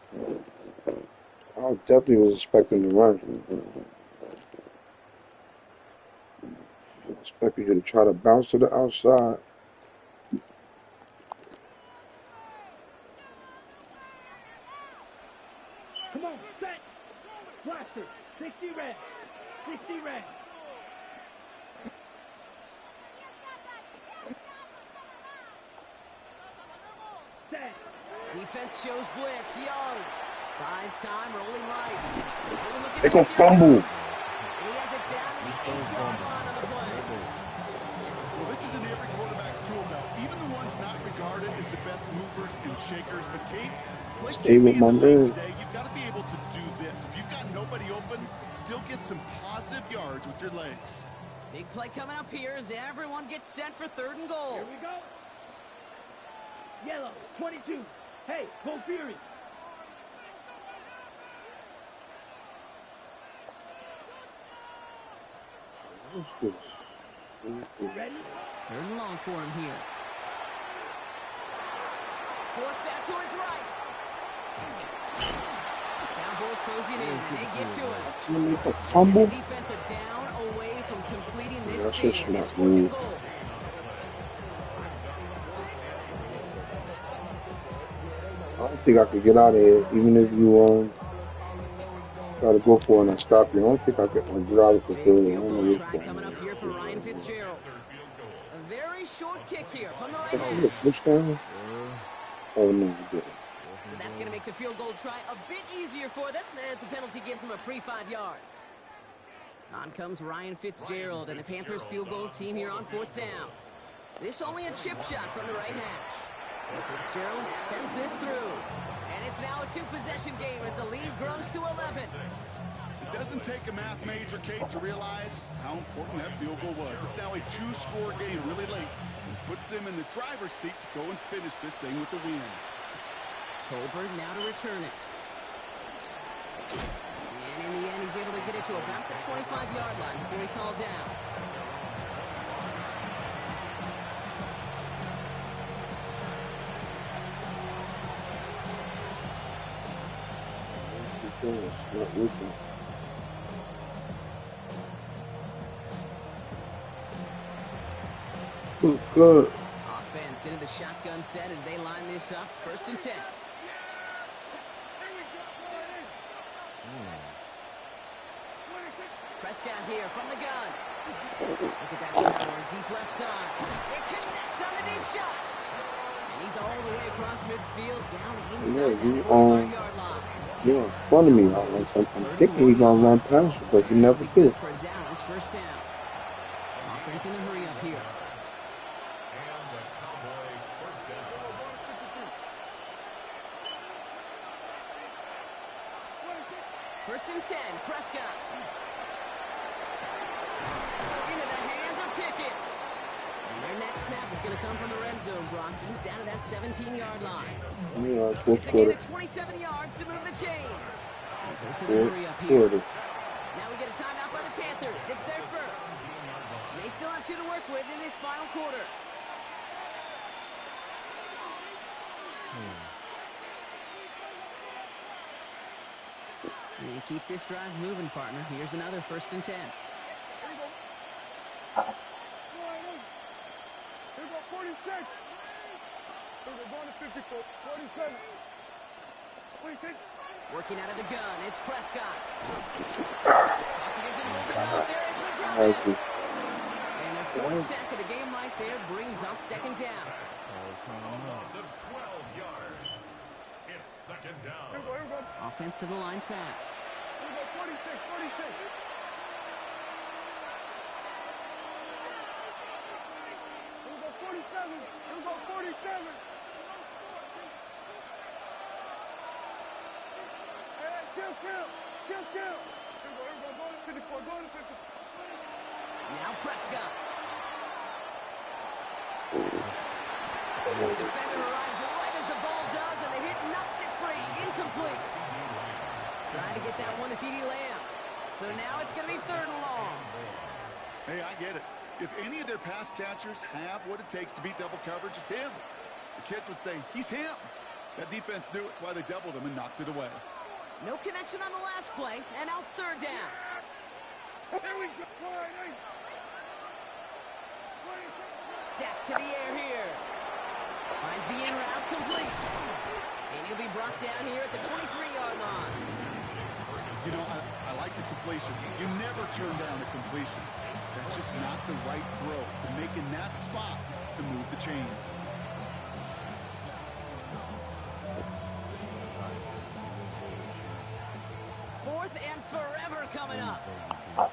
I definitely was expecting to run. I expected you to try to bounce to the outside. Come on, set. Blaster. 60 red. 60 red. Set. Defense shows blitz. Young buys time, rolling right. They gonna fumble. He has it down to the 8-yard line on the play. Well, this is in every quarterback's tool belt. Even the ones not regarded as the best movers and shakers. But Kate, to play Stay with QB my in the league man. today, you've got to be able to do this. If you've got nobody open, still get some positive yards with your legs. Big play coming up here as everyone gets set for 3rd and goal. Here we go. Yellow 22. Hey, go Fury. What's this? Ready? 3rd and long for him here. Force that to his right. Cowboys closing in, and they get to him. Can you make a fumble? The defense are down away from completing this That's game. just It's not 4th and good. goal. I don't think I could get out of here, even if you try to go for it and I stop you. I don't think I could get out of the Big field. I field don't know goal what's try going coming on. up here for Ryan Fitzgerald. A very short kick here from the right Did I hand. get a touchdown? Oh no, I didn't. So that's going to make the field goal try a bit easier for them as the penalty gives them a free 5 yards. On comes Ryan Fitzgerald and the Panthers field goal team here on 4th down. This only a chip shot from the right hash. Fitzgerald sends this through. And it's now a 2-possession game as the lead grows to 11. It doesn't take a math major, Kate, to realize how important that field goal was. It's now a 2-score game really late. And puts them in the driver's seat to go and finish this thing with the win. Tolbert now to return it. And in the end, he's able to get it to about the 25-yard line before he's hauled down. Not working. Good. Offense into the shotgun set as they line this up. 1st and 10. Prescott here from the gun. Look at that power, deep left side. It connects on the deep shot. And he's all the way across midfield, down inside that 45-yard line. You're in front of me. I'm thinking he's gonna run past you, but he never did. For a down, his 1st down. Offense in a hurry up here. And the Cowboy first down. 1st and 10, Prescott. Into the hands of Pickett. And their next snap is going to come from the red zone, Brock. He's down to that 17-yard line. Yeah, It's fourth a gain quarter. of 27 yards to move the chains. And goes to the hurry up here. Quarter. Now we get a timeout by the Panthers. It's their first. And they still have 2 to work with in this final quarter. And keep this drive moving, partner. Here's another 1st and 10. Here we go. Here we go, 46. Here we go, going to 54, 47. 26. Working out of the gun, it's Prescott. Pocket isn't moving up. They're able to drop it. And their 4th sack of the game right there brings up 2nd down. A loss of 12 yards. It's 2nd down. Here we go, here we go. Offensive line fast. Here we go, 46, 46. Here we go, 47. Here we go, 47. Kill. Here we go, going to 54, going to 50. Now Prescott. Defender arrives right as the ball does, and the hit knocks it free. Incomplete. Trying to get that one to CeeDee Lamb. So now it's going to be 3rd and long. Hey, I get it. If any of their pass catchers have what it takes to beat double coverage, it's him. The kids would say, he's him. That defense knew it's why they doubled him and knocked it away. No connection on the last play, and out 3rd down. Here we go. Dak to the air here. Finds the in route complete. And he'll be brought down here at the 23-yard line. You know, I like the completion. You never turn down a completion. That's just not the right throw to make in that spot to move the chains. Fourth and forever coming up. Yeah,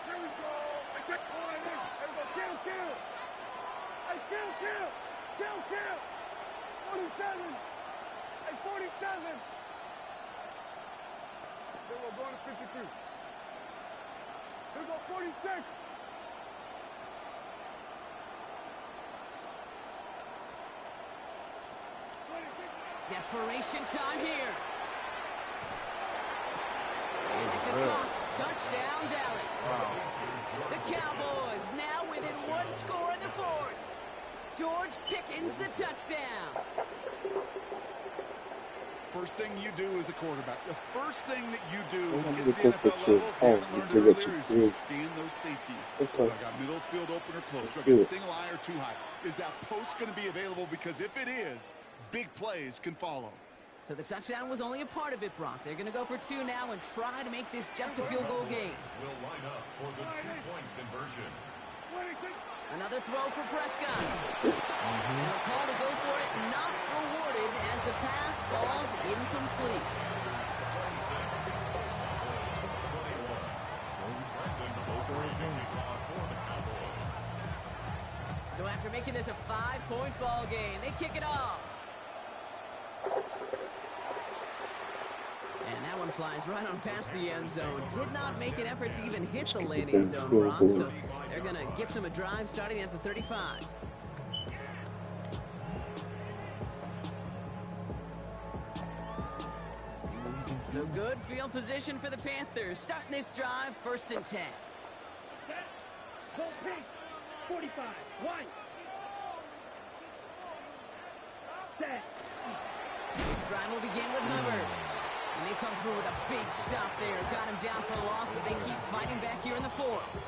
here we go. I take one. Here we go. Kill. Hey, kill. 47. Hey, 47. Here we go, going to 52. Here we go, 46. Desperation time here. And this is Cox. Touchdown, Dallas. The Cowboys now within 1 score in the 4th. George Pickens the touchdown. First thing you do as a quarterback, the first thing that you do I'm when gonna you get to the go for NFL two. level, if you haven't Oh, learned you it give it earlier, to is three. just scan those safeties. Okay. Do I got middle field open or close? Do I Do got it. single high or too high? Is that post going to be available? Because if it is, big plays can follow. So the touchdown was only a part of it, Brock. They're going to go for 2 now and try to make this just a field goal game. Will line up for the 2-point conversion. Another throw for Prescott. And a call to go for it, not rewarded as the pass falls incomplete. So after making this a 5-point ball game, they kick it off. And that one flies right on past the end zone. Did not make an effort to even hit the landing zone, Brock. So they're going to gift him a drive starting at the 35. So good field position for the Panthers. Starting this drive, 1st and 10. Go pink. 45. One. Set. This drive will begin with Hubbard. And they come through with a big stop there. Got him down for a loss as they keep fighting back here in the 4th.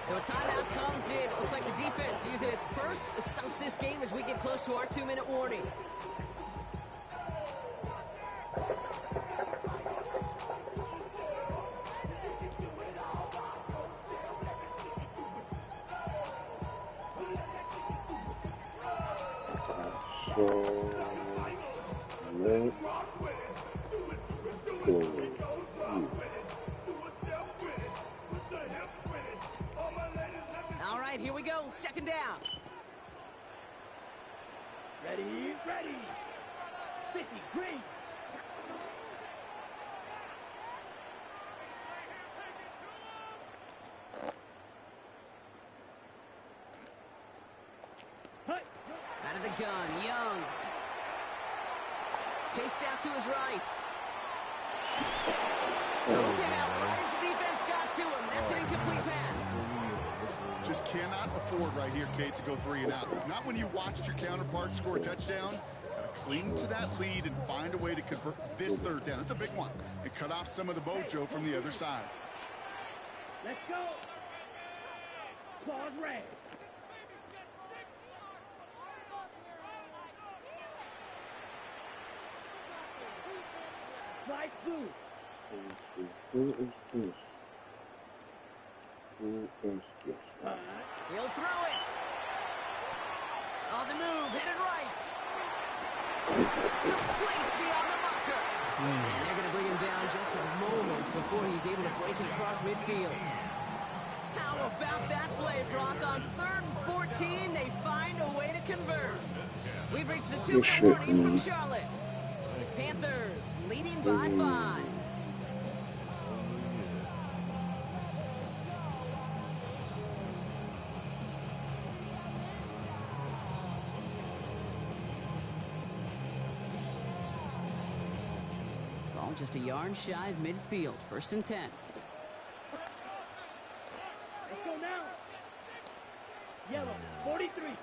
So a timeout comes in. It looks like the defense using its first stops this game as we get close to our 2-minute warning. So let's go. All right, here we go. 2nd down. Ready. 50. Green. Out of the gun, Young. Chased out to his right. Came out right as the defense got to him. That's an incomplete pass. Just cannot afford right here, Kate, to go 3 and out. Not when you watched your counterpart score a touchdown. Cling to that lead and find a way to convert this third down. It's a big one. And cut off some of the mojo from the other side. Let's go. Claws red. Flight blue. Who is this? Who is this? He'll throw it. On the move, hit it right. Complete beyond the marker. And they're going to bring him down just a moment before he's able to break it across midfield. How about that play, Brock? On 3rd and 14, they find a way to convert. We've reached the 2-minute warning from Charlotte. Panthers leading by 5. Ball just a yard shy of midfield. 1st and 10. Let's go now. Yellow, 43.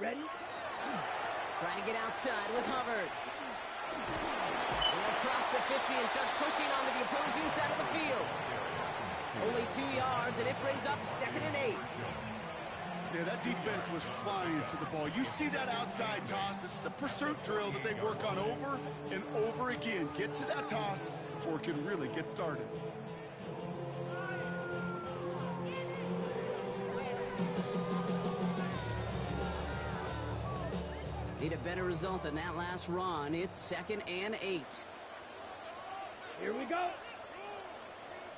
Ready? Trying to get outside with Hubbard. They'll cross the 50 and start pushing onto the opposing side of the field. Only 2 yards, and it brings up 2nd and 8. Yeah, that defense was flying to the ball. You see that outside toss. This is a pursuit drill that they work on over and over again. Get to that toss before it can really get started. Need a better result than that last run. It's 2nd and 8. Here we go.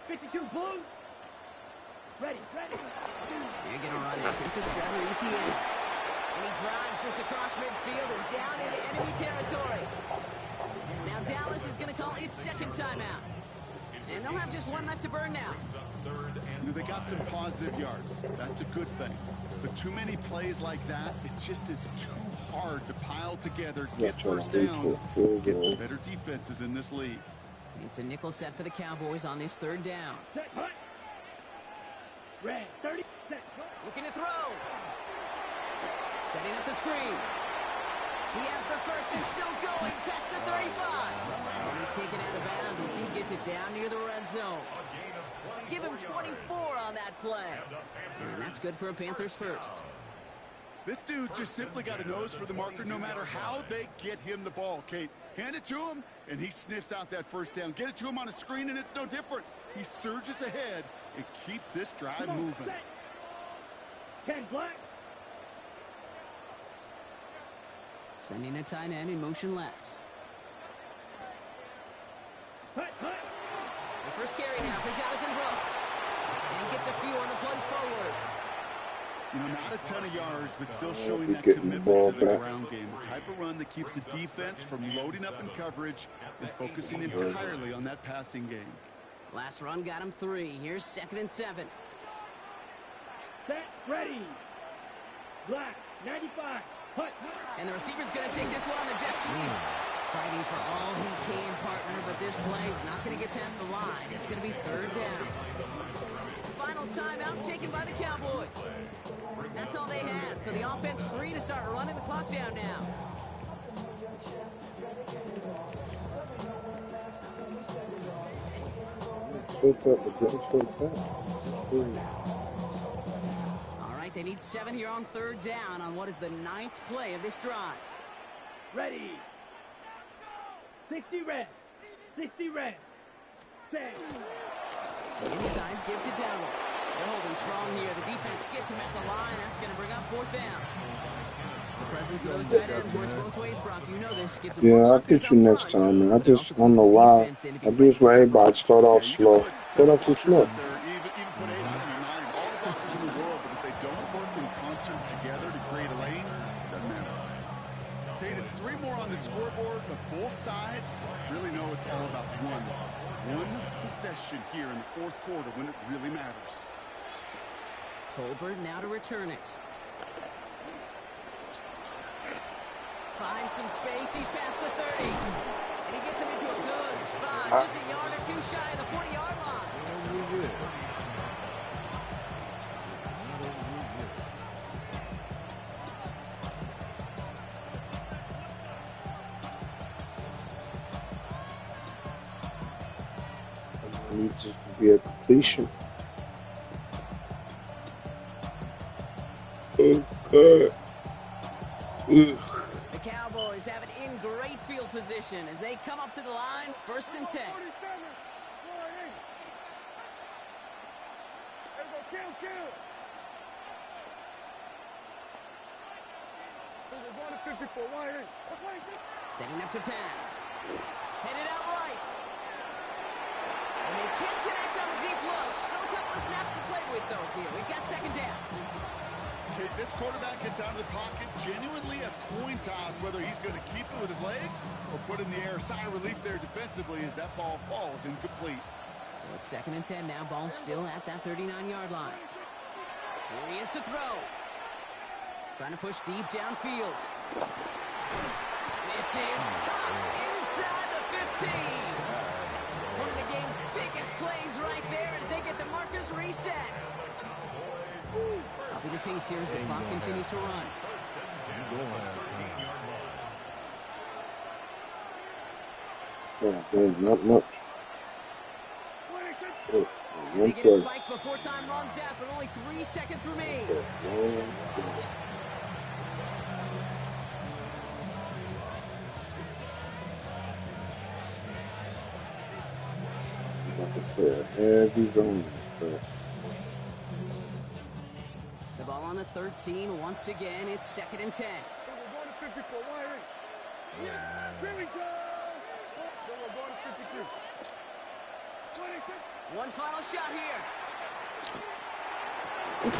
52 blue. Ready. They're going to run it. This is Trevor Etienne. And he drives this across midfield and down into enemy territory. Now Dallas is going to call its 2nd timeout. And they'll have just 1 left to burn now. They got some positive yards. That's a good thing. But too many plays like that, it just is too hard to pile together, get first downs, get some better defenses in this league. It's a nickel set for the Cowboys on this 3rd down. Set, hut. Red, 30. Set, hut. Looking to throw. Setting up the screen. He has the first and still going past the 35. And he's taken out of bounds as he gets it down near the red zone. Give him 24 on that play. And that's good for a Panthers first. This dude just simply got a nose for the marker no matter how they get him the ball, Kate. Hand it to him, and he sniffs out that first down. Get it to him on a screen, and it's no different. He surges ahead and keeps this drive moving. 10 black. Sending a tight end in motion left. Hut. The first carry now for Jonathan Brooks. And he gets a few on the plunge forward. You know, not a ton of yards, but still showing that commitment to the ground game. The type of run that keeps the defense from loading up in coverage and focusing entirely on that passing game. Last run got him 3. Here's 2nd and 7. Set, ready. Black, 95. Hut. And the receiver's going to take this one on the jet sweep. Fighting for all he can, partner, but this play is not going to get past the line. It's going to be 3rd down. Final timeout taken by the Cowboys. That's all they had, so the offense free to start running the clock down now. All right, they need 7 here on 3rd down on what is the 9th play of this drive. Ready. 60 red. 60 red. Set. Inside, give to Dowell. They're holding strong here. The defense gets him at the line. That's going to bring up 4th down. The presence of those tight ends works both ways, Brock. You know this. Gets them I'll get you next time, man. I don't know why. I do this where everybody start off slow. Start off too slow. Even put 8 on your mind. All the blockers in the world, but if they don't work in concert together to create a lane, it doesn't matter. Okay, it's 3 more on the scoreboard, but both sides really know it's all about one possession here in the 4th quarter when it really matters. Tolbert now to return it. Finds some space. He's past the 30. And he gets him into a good spot. Just a yard or 2 shy of the 40-yard line. needs to be a completion. Oh, God. Ugh. The Cowboys have it in great field position as they come up to the line, 1st and 10. 47. Kill. We're going to 54. Setting up to pass. Headed out right. And they can't connect on the deep look. Still a couple of snaps to play with, though, here. We've got 2nd down. Okay, this quarterback gets out of the pocket, genuinely a coin toss whether he's going to keep it with his legs or put in the air. Sigh of relief there defensively as that ball falls incomplete. So it's 2nd and 10 now. Ball still at that 39-yard line. Here he is to throw. Trying to push deep downfield. This is caught inside the 15. One of the game's biggest plays right there as they get the markers reset. Copy the pace here as the clock continues to run. Yeah, there's not much. Oh, They get it spiked before time runs out, but only 3 seconds remain. Heavy zone. The ball on the 13. Once again, it's 2nd and 10. We're going to 54. Here we go. We're going to 52. 26. One final shot here. And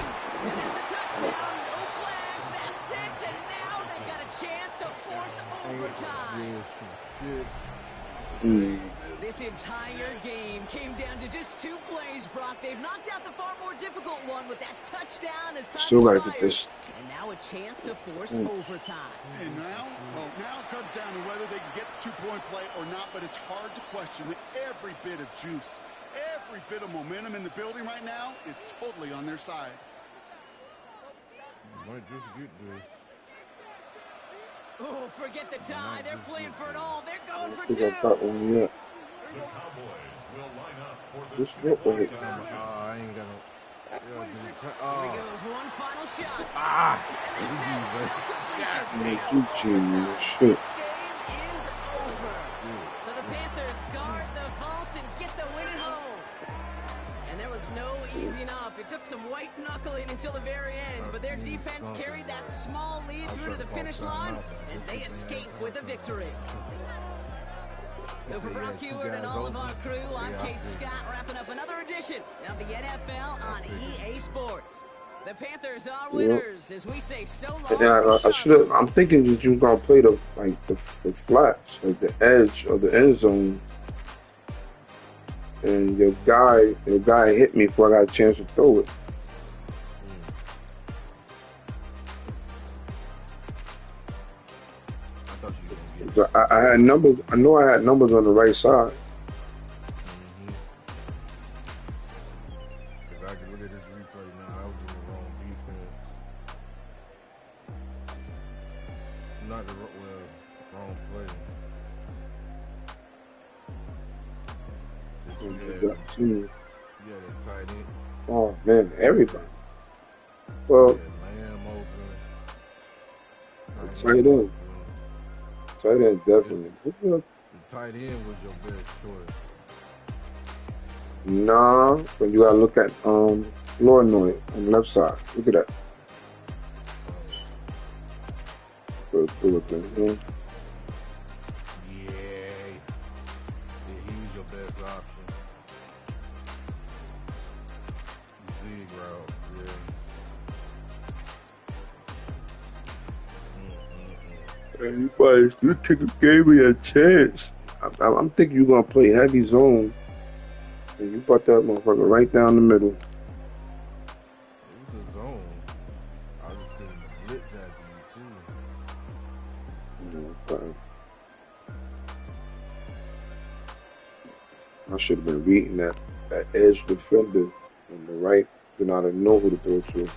that's a touchdown. No flags. That's 6. And now they've got a chance to force overtime. This entire game came down to just 2 plays, Brock. They've knocked out the far more difficult one with that touchdown as time Still expired. gotta get this. And now a chance to force overtime. And now it comes down to whether they can get the 2-point play or not, but it's hard to question with every bit of juice. Every bit of momentum in the building right now is totally on their side. Might just get this. Oh, forget the tie. They're playing for it all. They're going for I think 2. I got one yet. The Cowboys will line up for the This what was it? I ain't got no. Here he goes. One final shot. And that's it. No completion. Make you change shit. This game is over. So the Panthers guard the vault and get the win at home. And there was no easing up. It took some white knuckling until the very end, but their defense carried that small lead through to the finish line as they escape with a victory. So for Brock Heward and all of our crew, I'm Kate Scott, wrapping up another edition of the NFL on EA Sports. The Panthers are winners, as we say so long. Yeah, I should have. I'm thinking that you were gonna play the flats, like the edge of the end zone. And your guy hit me before I got a chance to throw it. I thought you were gonna get. I had numbers. I know I had numbers on the right side. If I can look at this replay now, I was in the wrong defense. Not the wrong play. Yeah, that tight end. Oh man, everybody. Well, Lamb open. tight end. Tight end definitely. The tight end was your best choice. Nah, but you gotta look at Flournoy on the left side. Look at that. Go through it then. Yeah, he was your best option. Zig route, yeah. Gave me a chance. I'm thinking you're gonna play heavy zone, and you brought that motherfucker right down the middle. It was a zone. I was just sitting the blitz after you too. Okay. I should have been reading that edge defender on the right. Then I'd know who to throw to.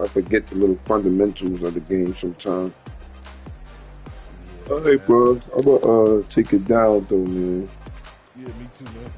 I forget the little fundamentals of the game sometimes. Yeah, All right, bro. I'm gonna take it down though, man. Yeah, me too, man.